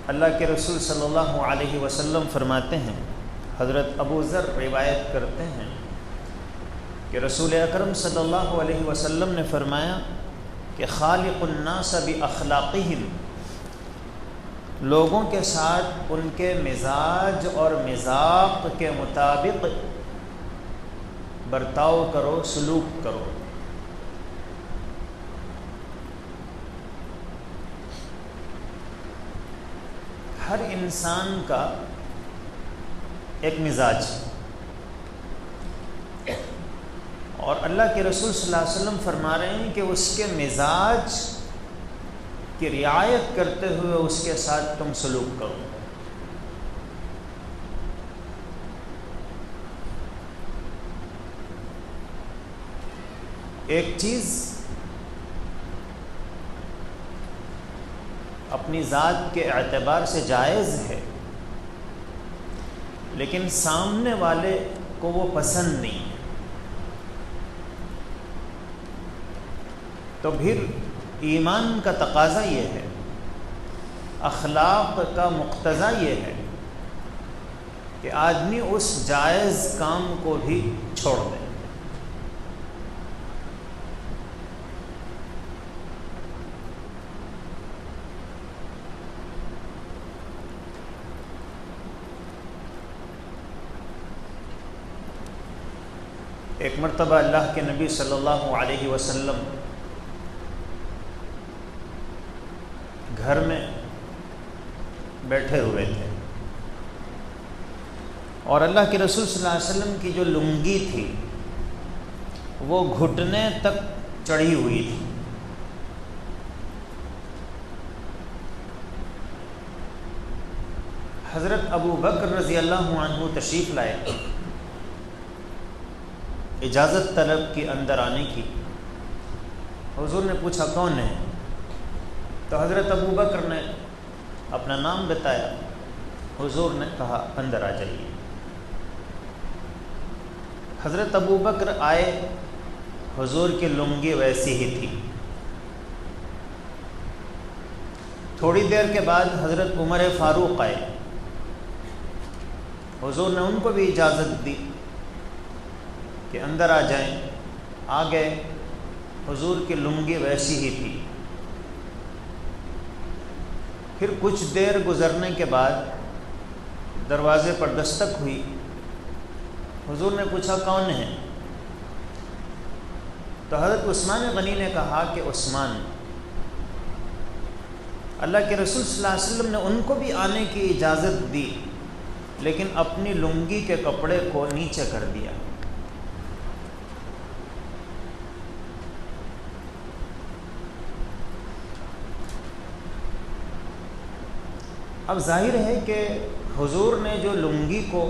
اللہ کے رسول صلی اللہ علیہ وسلم فرماتے ہیں، حضرت ابو ذر روایت کرتے ہیں کہ رسول اکرم صلی اللہ علیہ وسلم نے فرمایا کہ خالق الناس باخلاقہم، لوگوں کے ساتھ ان کے مزاج اور مذاق کے مطابق برتاؤ کرو، سلوک کرو۔ ہر انسان کا ایک مزاج ہے، اور اللہ کے رسول صلی اللہ علیہ وسلم فرما رہے ہیں کہ اس کے مزاج کی رعایت کرتے ہوئے اس کے ساتھ تم سلوک کرو۔ ایک چیز اپنی ذات کے اعتبار سے جائز ہے، لیکن سامنے والے کو وہ پسند نہیں ہے، تو پھر ایمان کا تقاضا یہ ہے، اخلاق کا مقتضی یہ ہے کہ آدمی اس جائز کام کو بھی چھوڑ دے۔ ایک مرتبہ اللہ کے نبی صلی اللہ علیہ وسلم گھر میں بیٹھے ہوئے تھے، اور اللہ کے رسول صلی اللہ علیہ وسلم کی جو لنگی تھی وہ گھٹنے تک چڑھی ہوئی تھی۔ حضرت ابو بکر رضی اللہ عنہ تشریف لائے، اجازت طلب کی اندر آنے کی۔ حضور نے پوچھا کون ہے؟ تو حضرت ابو بکر نے اپنا نام بتایا۔ حضور نے کہا اندر آ جائیے۔ حضرت ابو بکر آئے، حضور کی لنگی ویسی ہی تھی۔ تھوڑی دیر کے بعد حضرت عمر فاروق آئے، حضور نے ان کو بھی اجازت دی کہ اندر آ جائیں۔ آ گئے، حضور کی لنگی ویسی ہی تھی۔ پھر کچھ دیر گزرنے کے بعد دروازے پر دستک ہوئی۔ حضور نے پوچھا کون ہے؟ تو حضرت عثمان غنی نے کہا کہ عثمان۔ اللہ کے رسول صلی اللہ علیہ وسلم نے ان کو بھی آنے کی اجازت دی، لیکن اپنی لنگی کے کپڑے کو نیچے کر دیا۔ اب ظاہر ہے کہ حضور نے جو لنگی کو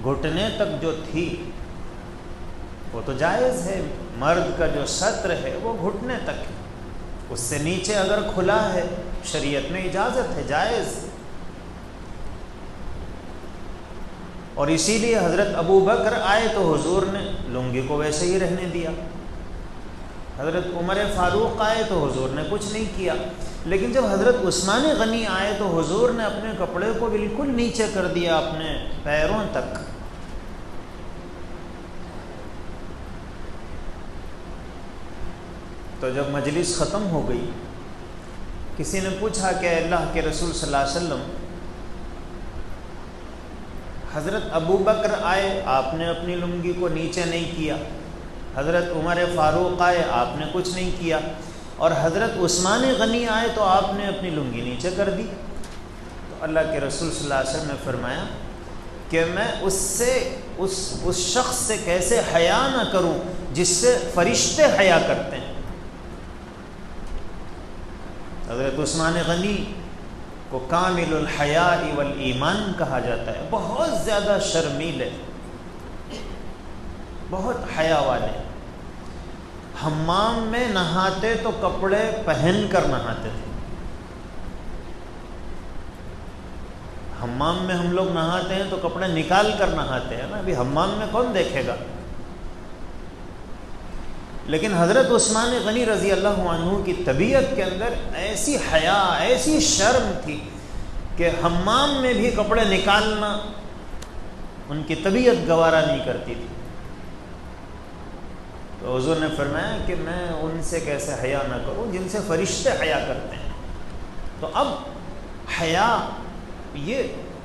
گھٹنے تک جو تھی وہ تو جائز ہے، مرد کا جو سطر ہے وہ گھٹنے تک ہے، اس سے نیچے اگر کھلا ہے شریعت میں اجازت ہے، جائز۔ اور اسی لیے حضرت ابو بکر آئے تو حضور نے لنگی کو ویسے ہی رہنے دیا، حضرت عمر فاروق آئے تو حضور نے کچھ نہیں کیا، لیکن جب حضرت عثمان غنی آئے تو حضور نے اپنے کپڑے کو بالکل نیچے کر دیا، اپنے پیروں تک۔ تو جب مجلس ختم ہو گئی، کسی نے پوچھا کہ اللہ کے رسول صلی اللہ علیہ وسلم، حضرت ابو بکر آئے، آپ نے اپنی لنگی کو نیچے نہیں کیا، حضرت عمر فاروق آئے، آپ نے کچھ نہیں کیا، اور حضرت عثمان غنی آئے تو آپ نے اپنی لنگی نیچے کر دی۔ تو اللہ کے رسول صلی اللہ علیہ وسلم نے فرمایا کہ میں اس شخص سے کیسے حیا نہ کروں جس سے فرشتے حیا کرتے ہیں۔ حضرت عثمان غنی کو کامل الحیاء والایمان کہا جاتا ہے، بہت زیادہ شرمیلے، بہت حیا والے۔ حمام میں نہاتے تو کپڑے پہن کر نہاتے تھے۔ حمام میں ہم لوگ نہاتے ہیں تو کپڑے نکال کر نہاتے ہیں نا، ابھی حمام میں کون دیکھے گا؟ لیکن حضرت عثمان غنی رضی اللہ عنہ کی طبیعت کے اندر ایسی حیا، ایسی شرم تھی کہ حمام میں بھی کپڑے نکالنا ان کی طبیعت گوارا نہیں کرتی تھی. تو حضور نے فرمایا کہ میں ان سے کیسے حیا نہ کروں جن سے فرشتے حیا کرتے ہیں. تو اب حیا یہ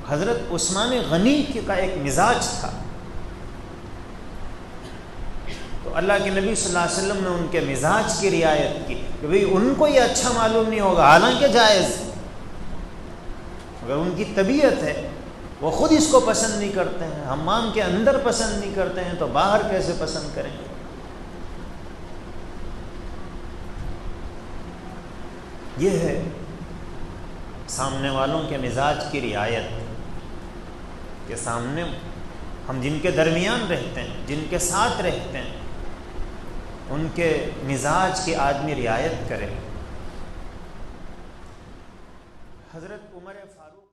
حضرت عثمان غنی کا ایک مزاج تھا. تو اللہ کے نبی صلی اللہ علیہ وسلم نے ان کے مزاج کی رعایت کی کہ بھئی ان کو یہ اچھا معلوم نہیں ہوگا، حالانکہ جائز، اگر ان کی طبیعت ہے وہ خود اس کو پسند نہیں کرتے ہیں، حمام کے اندر پسند نہیں کرتے ہیں، تو باہر کیسے پسند کریں گے. یہ ہے سامنے والوں کے مزاج کی رعایت کہ سامنے ہم جن کے درمیان رہتے ہیں، جن کے ساتھ رہتے ہیں، ان کے مزاج کی آدمی رعایت کرے. حضرت عمر فاروق